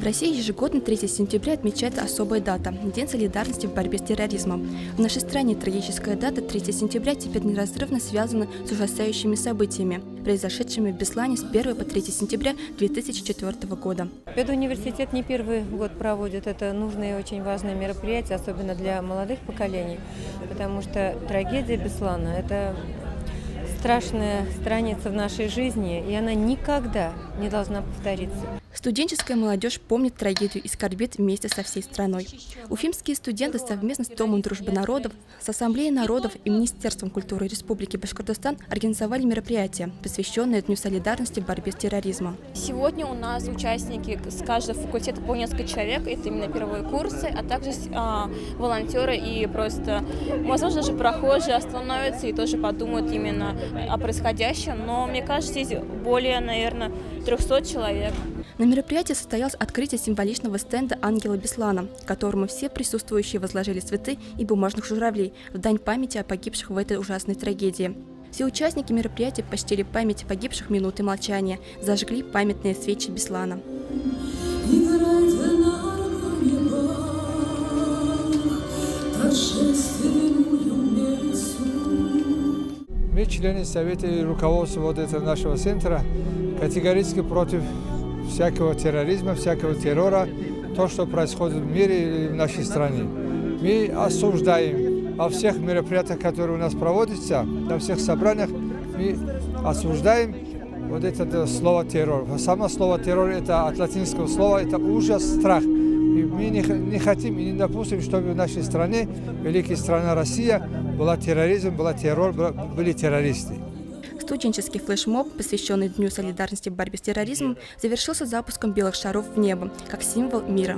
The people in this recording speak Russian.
России ежегодно 3 сентября отмечается особая дата – День солидарности в борьбе с терроризмом. В нашей стране трагическая дата 3 сентября теперь неразрывно связана с ужасающими событиями, произошедшими в Беслане с 1 по 3 сентября 2004 года. Педуниверситет не первый год проводит это нужное и очень важное мероприятие, особенно для молодых поколений, потому что трагедия Беслана – это страшная страница в нашей жизни, и она никогда не должна повториться. Студенческая молодежь помнит трагедию и скорбит вместе со всей страной. Уфимские студенты совместно с Домом дружбы народов, с Ассамблеей народов и Министерством культуры Республики Башкортостан организовали мероприятие, посвященное Дню солидарности в борьбе с терроризмом. Сегодня у нас участники с каждого факультета по несколько человек, это именно первые курсы, а также волонтеры и просто, возможно, даже прохожие остановятся и тоже подумают именно о происходящем, но мне кажется, здесь более, наверное, 300 человек. На мероприятии состоялось открытие символичного стенда «Ангела Беслана», к которому все присутствующие возложили цветы и бумажных журавлей в дань памяти о погибших в этой ужасной трагедии. Все участники мероприятия почтили память погибших минуты молчания, зажгли памятные свечи Беслана. Мы, члены Совета и руководства вот этого нашего центра, категорически против всякого терроризма, всякого террора, то, что происходит в мире и в нашей стране. Мы осуждаем во всех мероприятиях, которые у нас проводятся, на всех собраниях, мы осуждаем вот это слово террор. Само слово террор это от латинского слова, это ужас, страх. И мы не хотим и не допустим, чтобы в нашей стране, великая страна Россия, была терроризм, была террор, были террористы. Студенческий флешмоб, посвященный Дню солидарности в борьбе с терроризмом, завершился запуском белых шаров в небо, как символ мира.